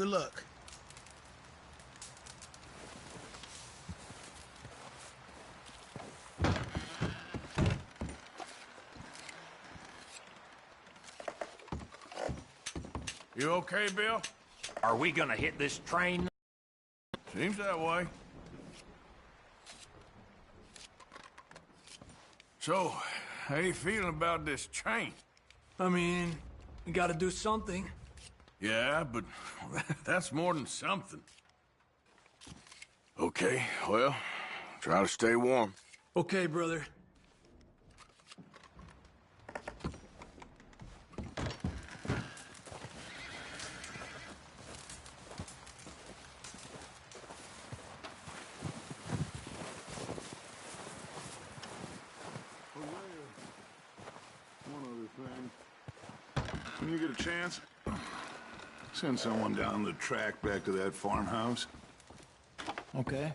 Good luck. You okay, Bill? Are we gonna hit this train? Seems that way. So, how you feeling about this train? I mean, we gotta do something. Yeah, but that's more than something. Okay, well, try to stay warm. Okay, brother. One other thing. When you get a chance, send someone down the track back to that farmhouse. Okay.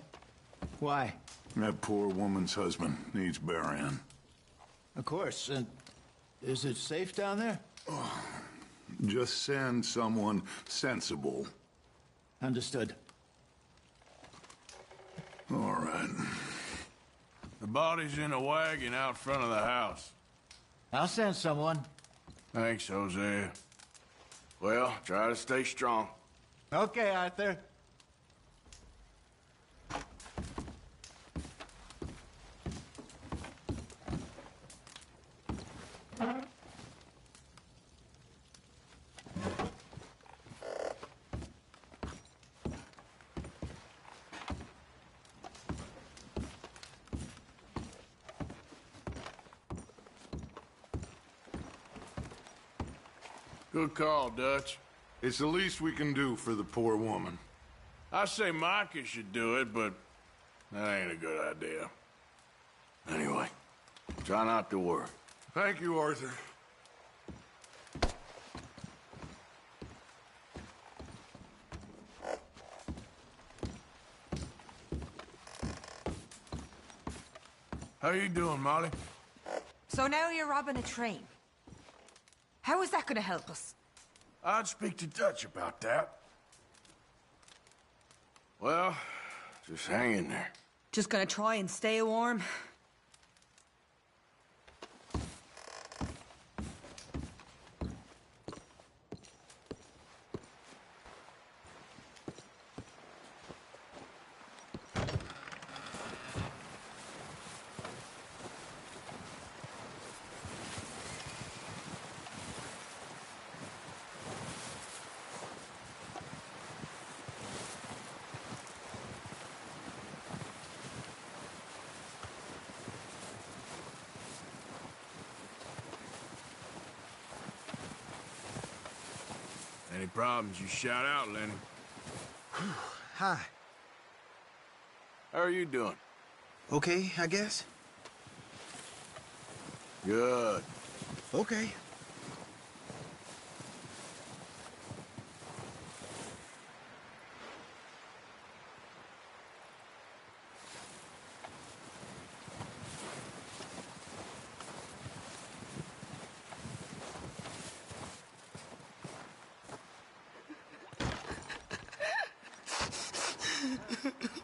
Why? That poor woman's husband needs burying. Of course. And is it safe down there? Just send someone sensible. Understood. All right. The body's in a wagon out front of the house. I'll send someone. Thanks, Hosea. Well, try to stay strong. Okay, Arthur. Good call, Dutch. It's the least we can do for the poor woman. I say Micah should do it, but that ain't a good idea. Anyway, try not to worry. Thank you, Arthur. How you doing, Molly? So now you're robbing a train. How is that gonna help us? I'd speak to Dutch about that. Well, just hang in there. Just gonna try and stay warm? Any problems, you shout out, Lenny. Hi. How are you doing? Okay, I guess. Good. Okay.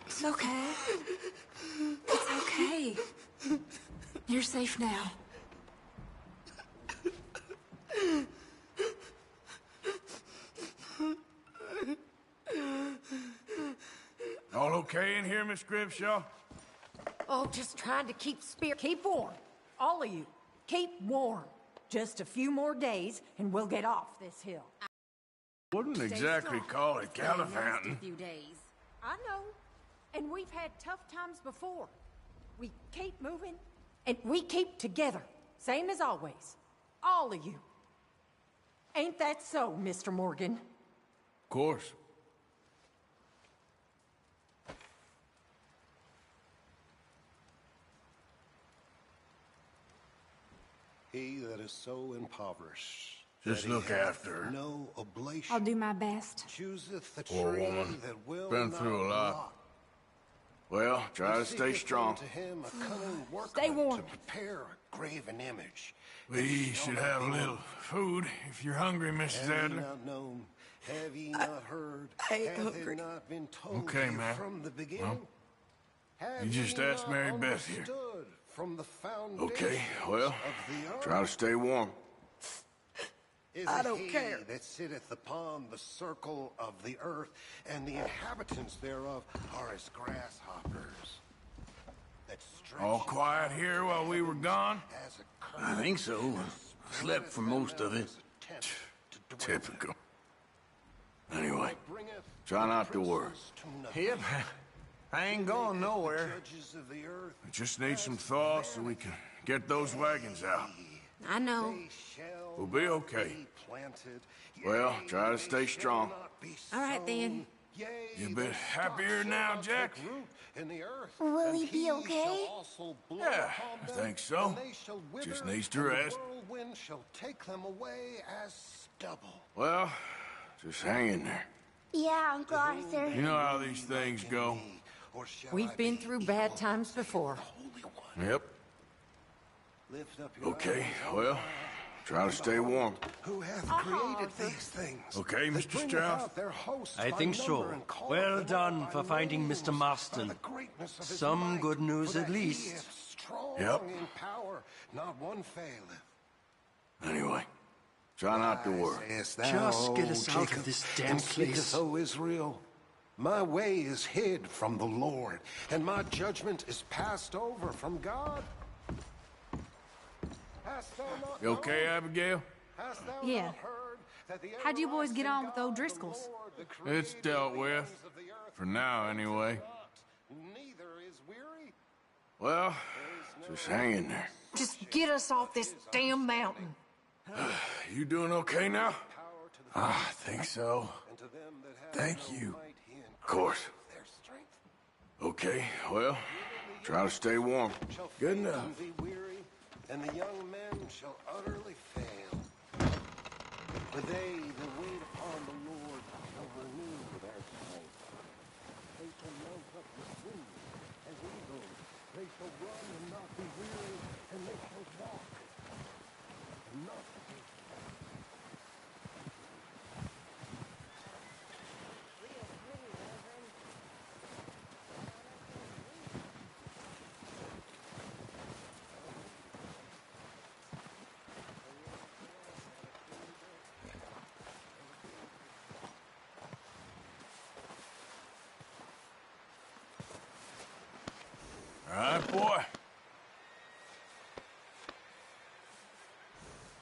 It's okay. It's okay. You're safe now. All okay in here, Miss Grimshaw? Oh, just trying to keep warm. All of you, keep warm. Just a few more days, and we'll get off this hill. Wouldn't exactly call it gallivanting. Few days. I know, and we've had tough times before. We keep moving, and we keep together, same as always. All of you. Ain't that so, Mr. Morgan? Of course. He that is so impoverished. Just that he look hath after her. No oblation. I'll do my best. Chooseth the Poor tree woman. that will Been not through a lot. rot. Well, try to stay Seeketh strong. unto him a cunning workman Stay warm. to prepare a graven image. We should have a little food if you're hungry, Mrs. And Adler. not known Have ye not heard? ain't Hath hungry. it not been told Okay, you man. from the beginning? Well, Have you just ye asked not Mary Beth here. understood from the foundations Okay, well, of the earth? try to stay warm. Is I it don't he care. that sitteth upon the circle of the earth, and the inhabitants thereof are as grasshoppers? That stretch All quiet here while we were gone? as a I think so. Slept for most of it. Typical. Anyway, try not to worry. Yep. I ain't going nowhere. Judges of the earth, We just need some thaw so we can get those wagons out. I know. they shall We'll be not okay. be planted. Well, Yea, try to they stay shall strong. not be All right, then. sown. Yea, You a bit their happier stalks now, shall not Jack? take root in the earth, Will and he be shall okay? also blow Yeah, upon I them, think so. and they shall Just wither, needs to and rest. The whirlwind shall take them away as stubble. Well, just hang in there. Yeah, Uncle Arthur. You know how these things go. Or shall I We've been be through evil? bad times before. Holy One, Yep. lift up your Okay, eyes, well, try to stay warm. who hath Uh-huh, created Arthur. these things? Okay, that Mr. bringeth Strauss? out their hosts I by think number so. and calleth Well them done all by for finding names, Mr. Marston. by the greatness of his Some might, good news for at that he least. is strong Yep. in power, not one faileth. Anyway, try not to worry. Sayest thou, Just get O us out of Jacob, this damn and speaketh, place. O Israel, my way is hid from the Lord, and my judgment is passed over from God. Hast thou not You okay, known? Abigail? Hast thou Yeah. not heard that the How'd you boys get on with everlasting old God, Driscolls? the Lord, the It's creator dealt of the with. ends of the earth, For now, anyway. neither is weary? Well, just hang in there. Just get us off this damn mountain. You doing okay now? Power to the I think so. and to them that have Thank no you. might, he Of course. increaseth their strength. Okay, well, try to stay warm. Shall Good faint enough. and be weary, and the young men shall utterly fail. But they that wait upon the Lord shall renew their strength. They shall mount up with wings as eagles. They shall run and not be weary, and they shall walk and not faint. All right, boy.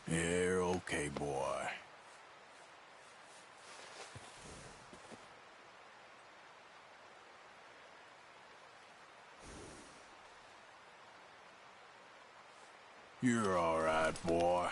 You're okay, boy. You're all right, boy.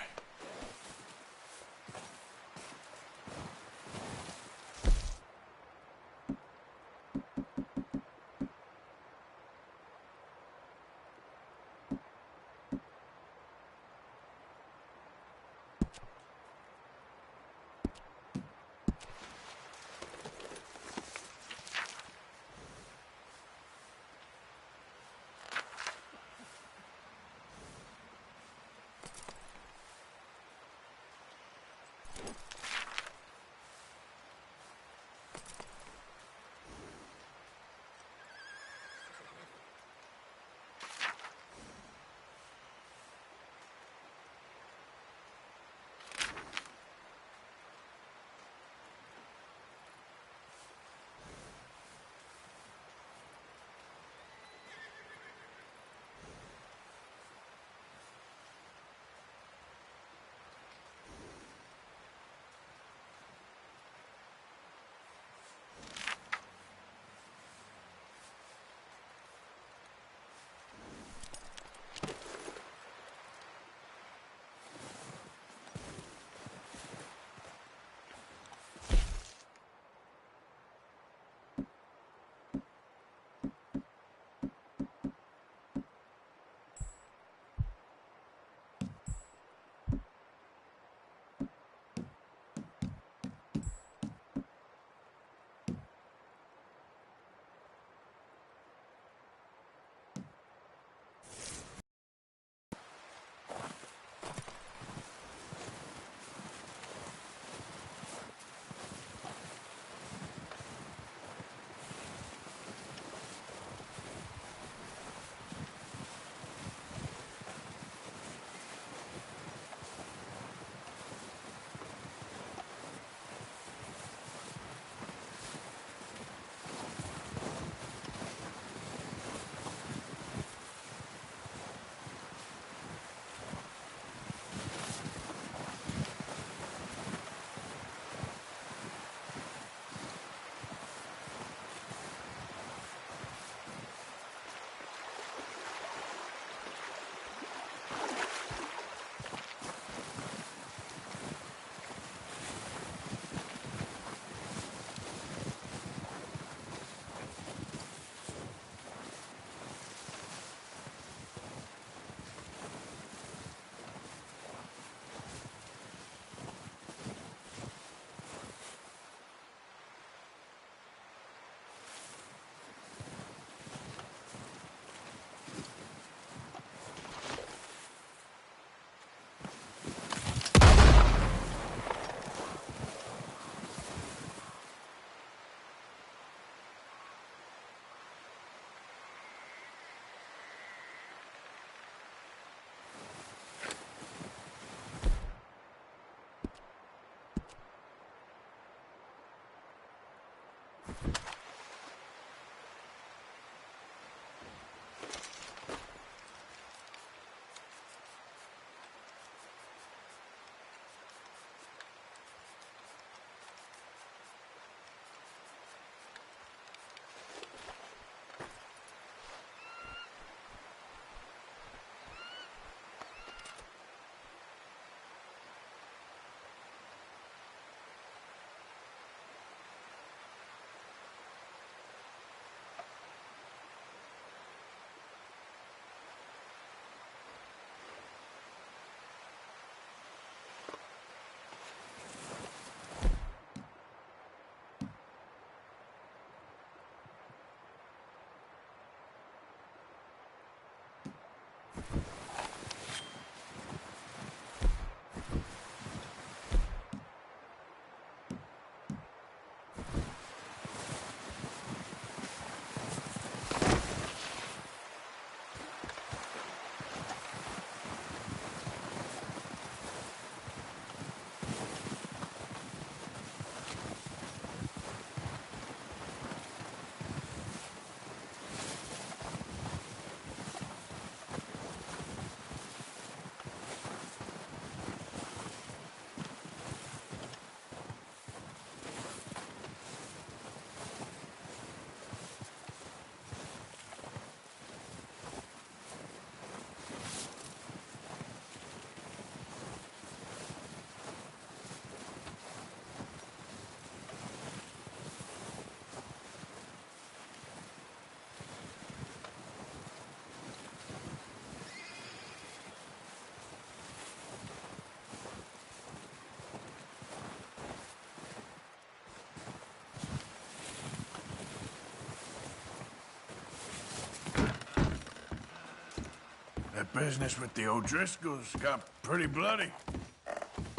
business with the O'Driscolls got pretty bloody.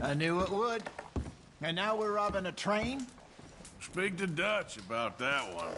I knew it would. And now we're robbing a train? Speak to Dutch about that one.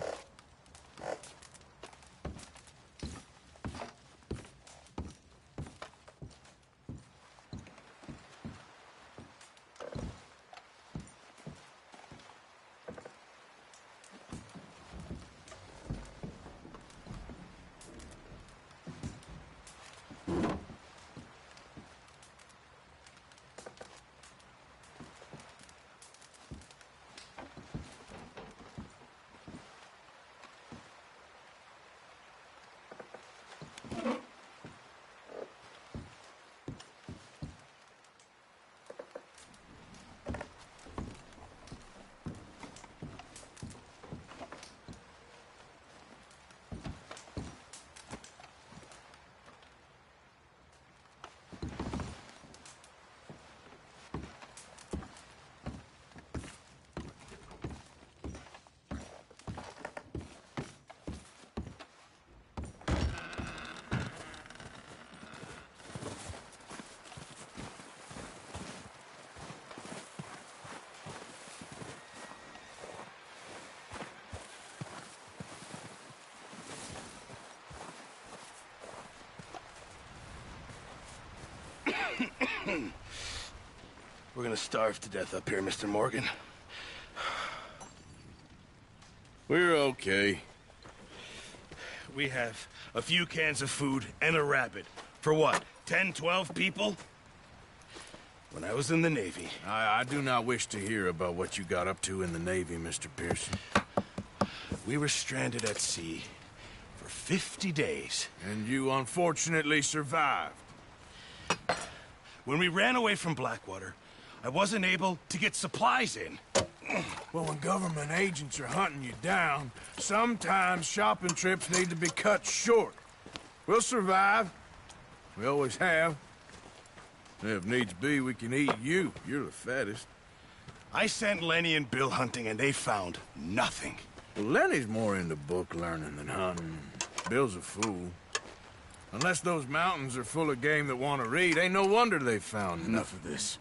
We're gonna starve to death up here, Mr. Morgan. We're okay. We have a few cans of food and a rabbit. For what, 10, 12 people? When I was in the Navy... I do not wish to hear about what you got up to in the Navy, Mr. Pearson. We were stranded at sea for 50 days. And you unfortunately survived. When we ran away from Blackwater, I wasn't able to get supplies in. Well, when government agents are hunting you down, sometimes shopping trips need to be cut short. We'll survive. We always have. If needs be, we can eat you. You're the fattest. I sent Lenny and Bill hunting, and they found nothing. Well, Lenny's more into book learning than hunting. Bill's a fool. Unless those mountains are full of game that want to read, ain't no wonder they found Enough of this.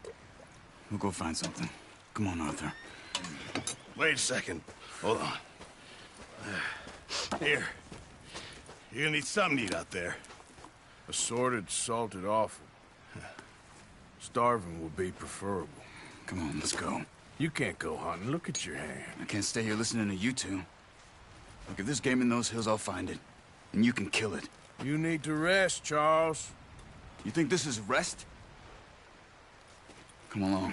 We'll go find something. Come on, Arthur. Wait a second. Hold on. Here. You're gonna need something to eat out there. Assorted, salted offal. Starving will be preferable. Come on, let's go. You can't go hunting. Look at your hand. I can't stay here listening to you two. Look, if there's game in those hills, I'll find it. And you can kill it. You need to rest, Charles. You think this is rest? Come along.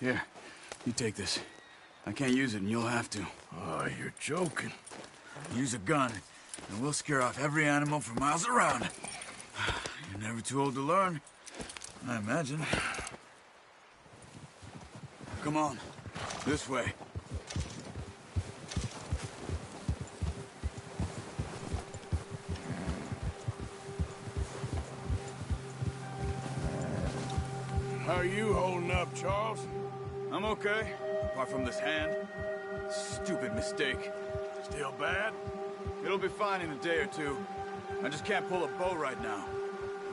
Here, you take this. I can't use it, and you'll have to. Oh, you're joking. Use a gun, and we'll scare off every animal for miles around. You're never too old to learn, I imagine. Come on, this way. How are you holding up, Charles? I'm okay, apart from this hand. Stupid mistake. Still bad? It'll be fine in a day or two. I just can't pull a bow right now.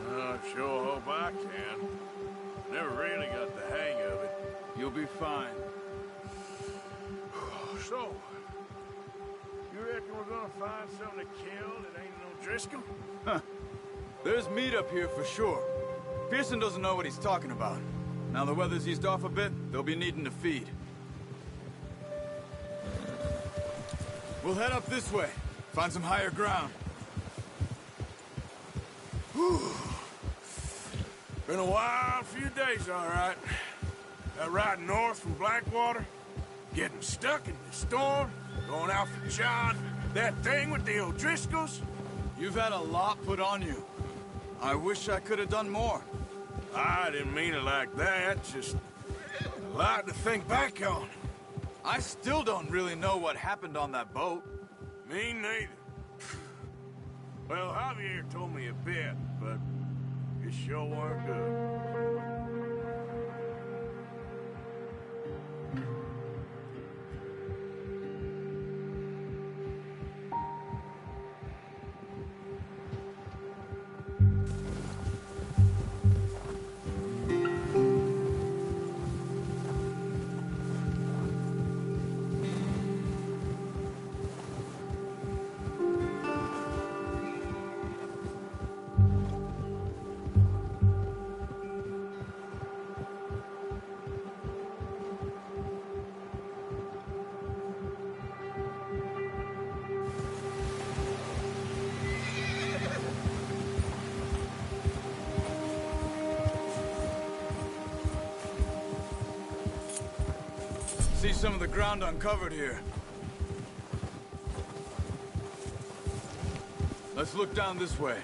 I sure hope I can. Never really got the hang of it. You'll be fine. So, you reckon we're gonna find something to kill that ain't no Driscoll? Huh. There's meat up here for sure. Pearson doesn't know what he's talking about. Now the weather's eased off a bit, they'll be needing to feed. We'll head up this way. Find some higher ground. Whew. Been a wild few days, all right. That ride north from Blackwater, getting stuck in the storm, going out for John, that thing with the O'Driscolls. You've had a lot put on you. I wish I could have done more. I didn't mean it like that, just a lot to think back on. I still don't really know what happened on that boat. Me neither. Well, Javier told me a bit, but it sure weren't good. see some of the ground uncovered here. Let's look down this way.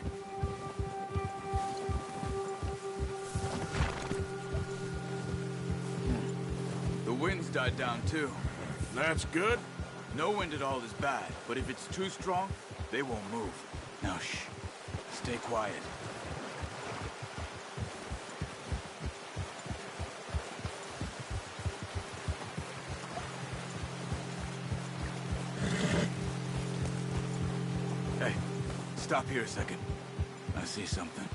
The wind's died down too. That's good. No wind at all is bad, but if it's too strong, they won't move. Now shh. Stay quiet. Hey, stop here a second. I see something.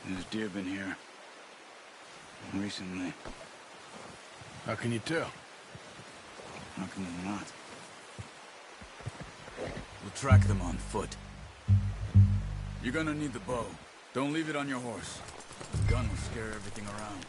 There's deer been here. Recently. How can you tell? How can you not? We'll track them on foot. You're gonna need the bow. Don't leave it on your horse. The gun will scare everything around.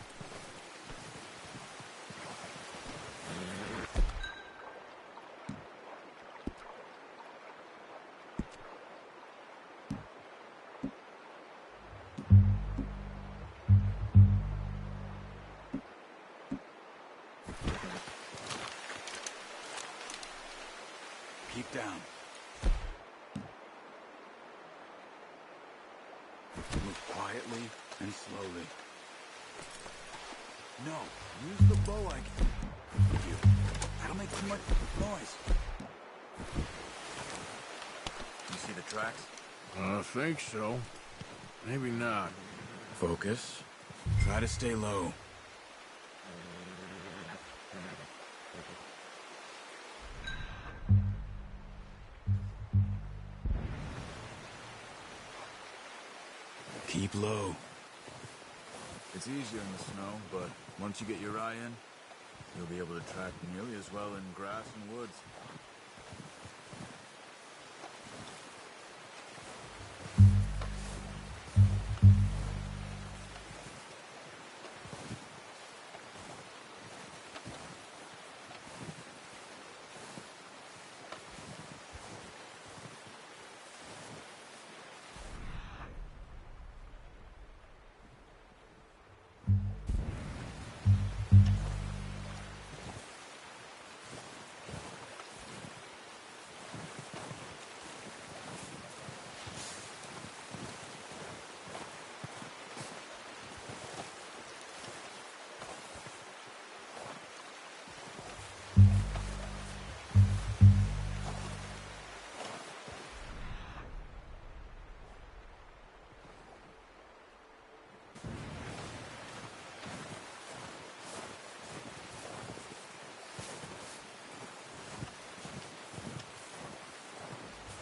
Keep down. Move quietly and slowly. No, use the bow I can... You. That'll make too much noise. You see the tracks? I think so. Maybe not. Focus. Try to stay low. Keep low. It's easier in the snow, but once you get your eye in, you'll be able to track nearly as well in grass and woods.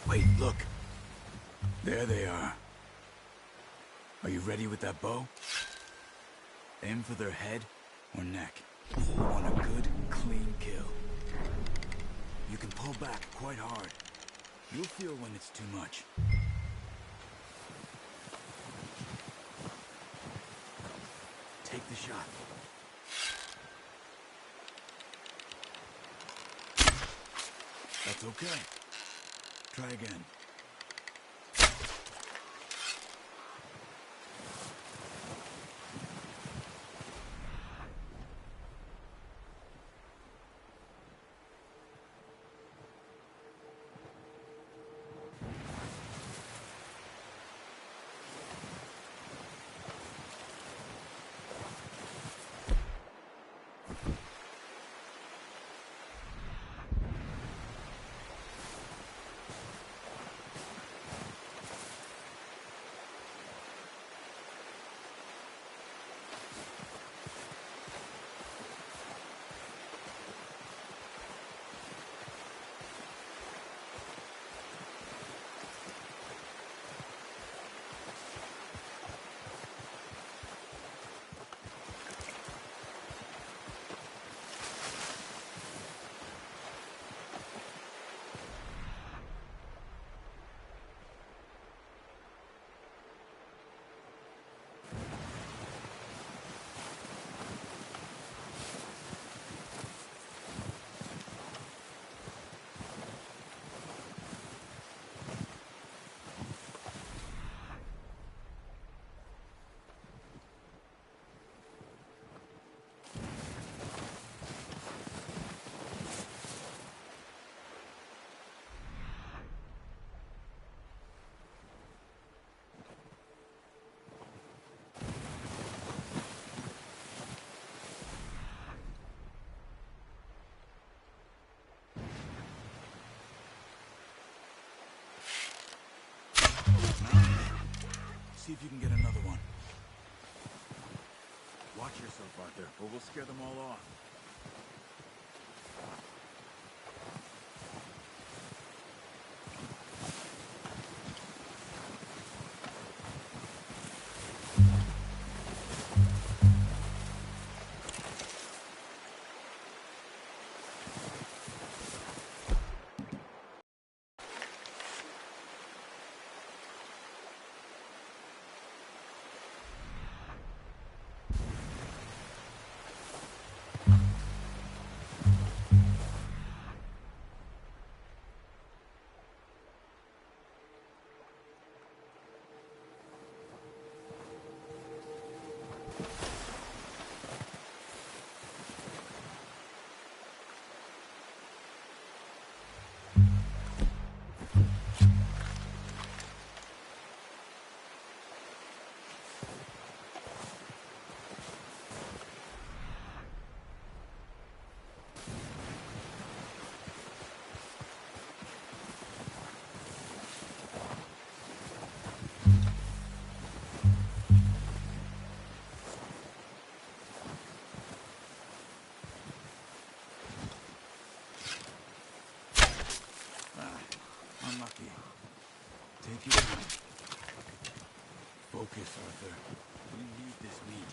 Wait, look. There they are. Are you ready with that bow? Aim for their head or neck. You want a good, clean kill. You can pull back quite hard. You'll feel when it's too much. Take the shot. That's okay. Try again. see if you can get another one. Watch yourself, Arthur, or we'll scare them all off. Unlucky. Take it easy. Focus, Arthur. We need this meat.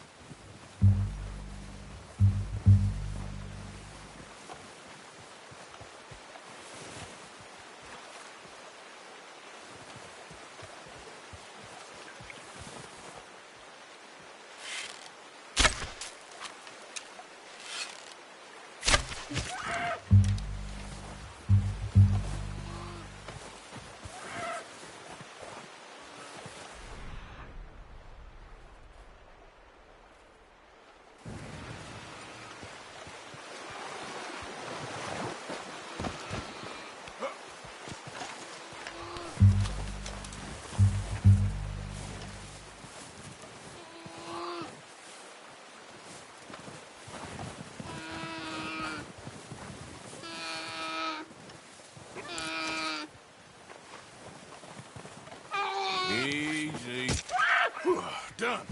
Easy. Done.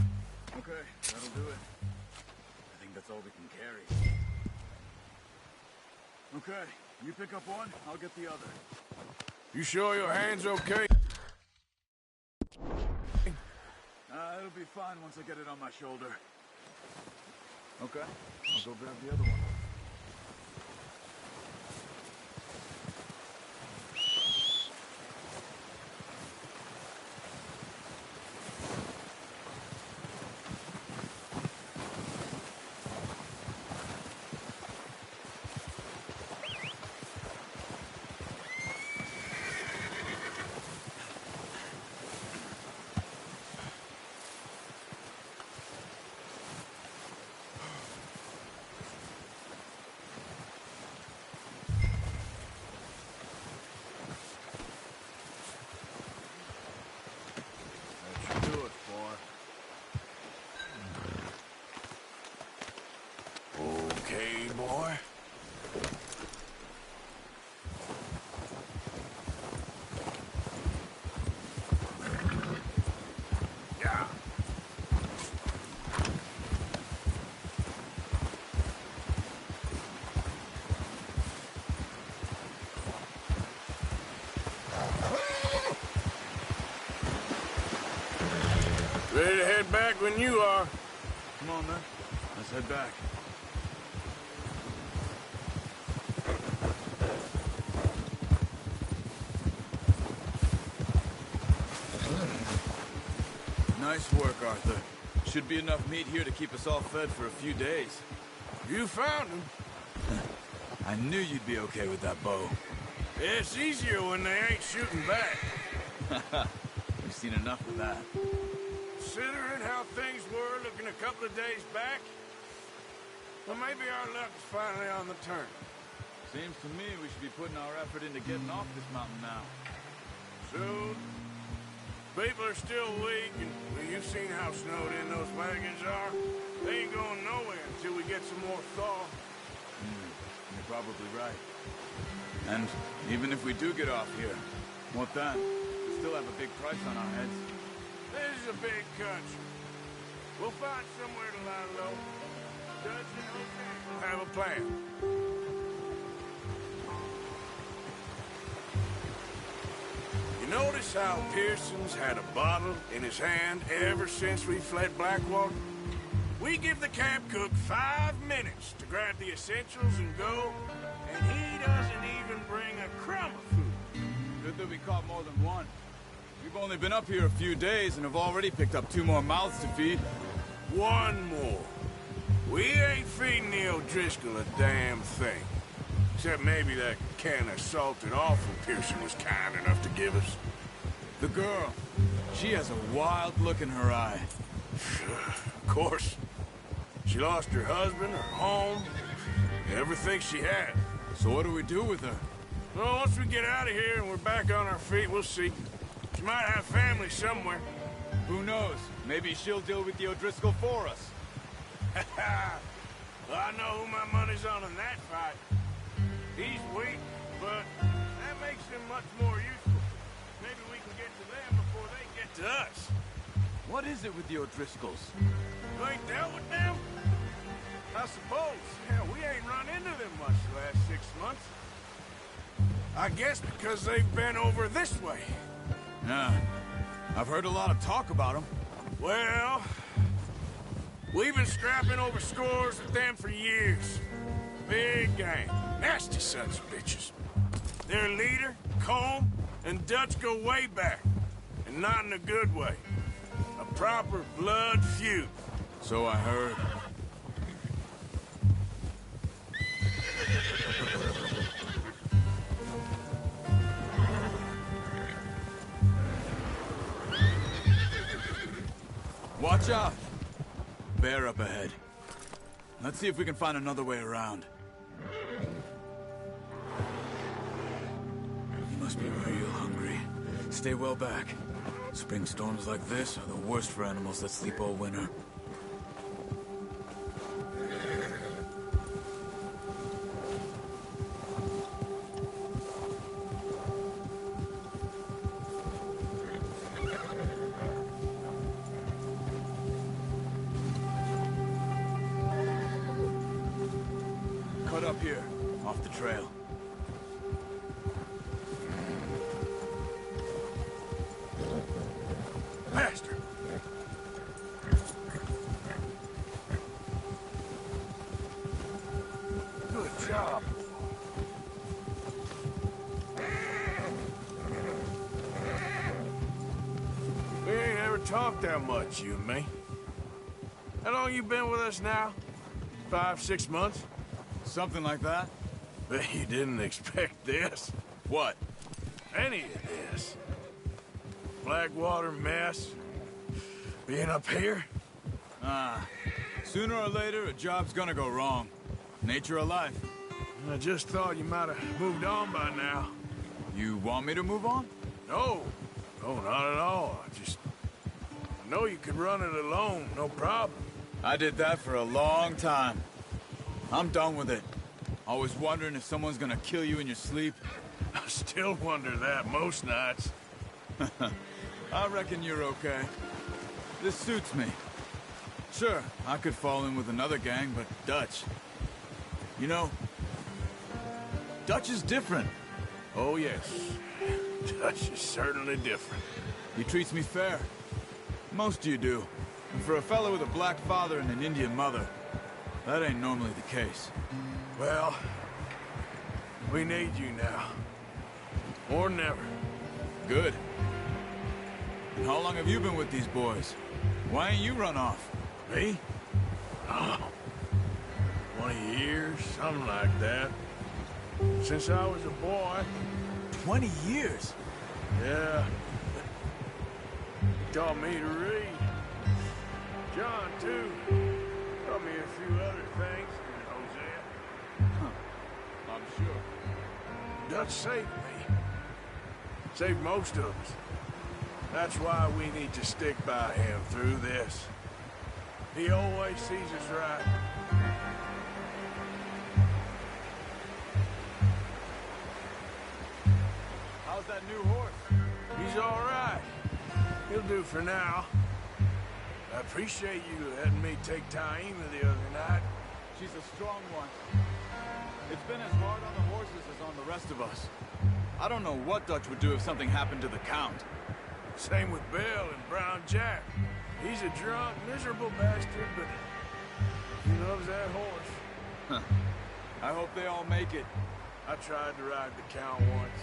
Okay, that'll do it. I think that's all we can carry. Okay, you pick up one, I'll get the other. You sure your hand's okay? It'll be fine once I get it on my shoulder. Okay, I'll go grab the other one. Okay, boy. Yeah. Ready to head back when you are. Come on, then. Let's head back. Nice work, Arthur. Should be enough meat here to keep us all fed for a few days. You found him. I knew you'd be okay with that bow. It's easier when they ain't shooting back. We've seen enough of that. Considering how things were looking a couple of days back, well, maybe our luck's finally on the turn. Seems to me we should be putting our effort into getting off this mountain now. Soon. People are still weak, and well, you've seen how snowed in those wagons are. They ain't going nowhere until we get some more thaw. You're probably right. And even if we do get off here, what then? We still have a big price on our heads. This is a big country. We'll find somewhere to lie low. Dutch and Jose will have a plan. You notice how Pearson's had a bottle in his hand ever since we fled Blackwater? We give the camp cook 5 minutes to grab the essentials and go, and he doesn't even bring a crumb of food. Good that we caught more than one. We've only been up here a few days and have already picked up 2 more mouths to feed. 1 more. We ain't feeding the O'Driscoll a damn thing. Except maybe that can of salted offal Pearson was kind enough to give us. The girl, she has a wild look in her eye. Of course. She lost her husband, her home, everything she had. So what do we do with her? Well, once we get out of here and we're back on our feet, we'll see. She might have family somewhere. Who knows? Maybe she'll deal with the O'Driscoll for us. Well, I know who my money's on in that fight. He's weak, but that makes him much more useful. Maybe we can get to them before they get to us. What is it with the O'Driscolls? You ain't dealt with them? I suppose. Hell, we ain't run into them much the last 6 months. I guess because they've been over this way. Yeah, I've heard a lot of talk about them. Well, we've been scrapping over scores with them for years. Big gang. Nasty sons of bitches. Their leader, Colm, and Dutch go way back. And not in a good way. A proper blood feud. So I heard. Watch out! Bear up ahead. Let's see if we can find another way around. You must be real hungry. Stay well back. Spring storms like this are the worst for animals that sleep all winter. Cut up here, off the trail. Faster! Good job. We ain't ever talked that much, you and me. How long you been with us now? 5, 6 months? Something like that? Bet you didn't expect this. What? Any of this. Blackwater mess. Being up here? Sooner or later, a job's gonna go wrong. Nature of life. I just thought you might have moved on by now. You want me to move on? No. No, not at all. I know you could run it alone, no problem. I did that for a long time. I'm done with it. Always wondering if someone's gonna kill you in your sleep. I still wonder that most nights. I reckon you're okay. This suits me. Sure, I could fall in with another gang, but Dutch... You know, Dutch is different. Oh, yes. Dutch is certainly different. He treats me fair. Most of you do. And for a fellow with a black father and an Indian mother, that ain't normally the case. Well, we need you now. Or never. Good. And how long have you been with these boys? Why ain't you run off? Me? Oh, 20 years, something like that. Since I was a boy. 20 years? Yeah. Taught me to read. John, too. Taught me a few other things. And Hosea. I'm sure. Dutch saved me. Saved most of us. That's why we need to stick by him through this. He always sees us right. How's that new horse? He's all right. He'll do for now. I appreciate you letting me take Taima the other night. She's a strong one. It's been as hard on the horses as on the rest of us. I don't know what Dutch would do if something happened to the Count. Same with Bill and Brown Jack. He's a drunk, miserable bastard, but he loves that horse. Huh. I hope they all make it. I tried to ride the Count once.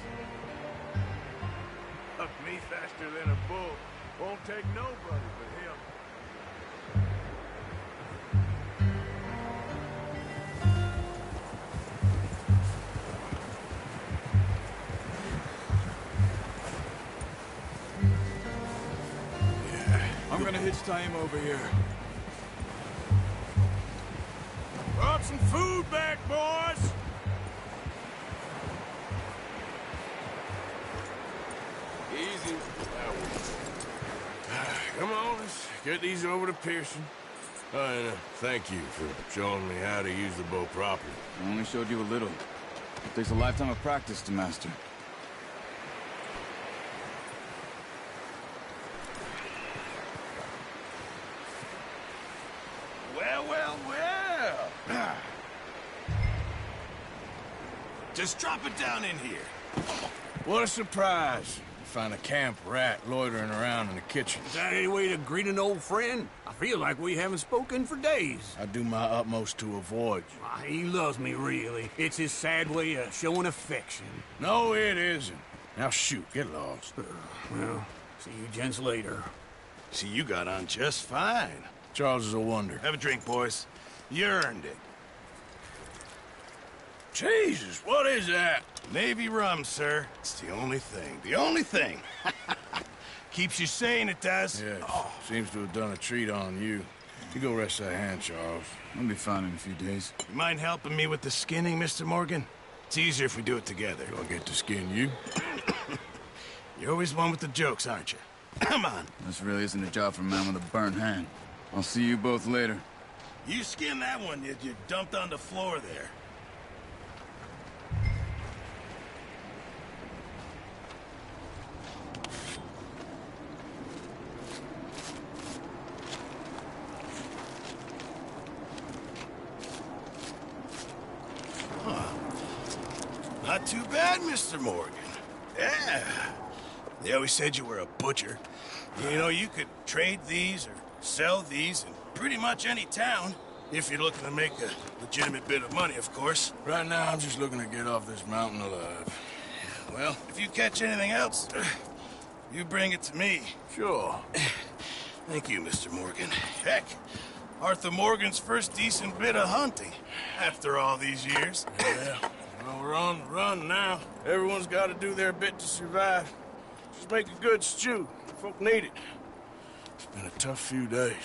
Up me faster than a bull. Won't take nobody but him. I'm gonna hitch Taima over here. Brought some food back, boys! Easy. Come on, let's get these over to Pearson. And thank you for showing me how to use the bow properly. I only showed you a little. It takes a lifetime of practice to master. Well, well, well. Just drop it down in here. What a surprise. Find a camp rat loitering around in the kitchen. Is that any way to greet an old friend? I feel like we haven't spoken for days. I do my utmost to avoid you. He loves me, really. It's his sad way of showing affection. No, it isn't. Now shoot, get lost. Well, see you gents later. See, you got on just fine. Charles is a wonder. Have a drink, boys. You earned it. Jesus, what is that? Navy rum, sir. It's the only thing. The only thing. Keeps you sane, it does. Yes. Seems to have done a treat on you. You go rest that hand, Charles. I'll be fine in a few days. You mind helping me with the skinning, Mr. Morgan? It's easier if we do it together. Do I get to skin you? You're always one with the jokes, aren't you? Come on. This really isn't a job for a man with a burnt hand. I'll see you both later. You skin that one you dumped on the floor there. Not too bad, Mr. Morgan. Yeah. They always said you were a butcher. You know, you could trade these or sell these in pretty much any town. If you're looking to make a legitimate bit of money, of course. Right now, I'm just looking to get off this mountain alive. Well, if you catch anything else, you bring it to me. Sure. Thank you, Mr. Morgan. Heck, Arthur Morgan's first decent bit of hunting after all these years. Yeah. Well, we're on the run now. Everyone's got to do their bit to survive. Just make a good stew. Folk need it. It's been a tough few days.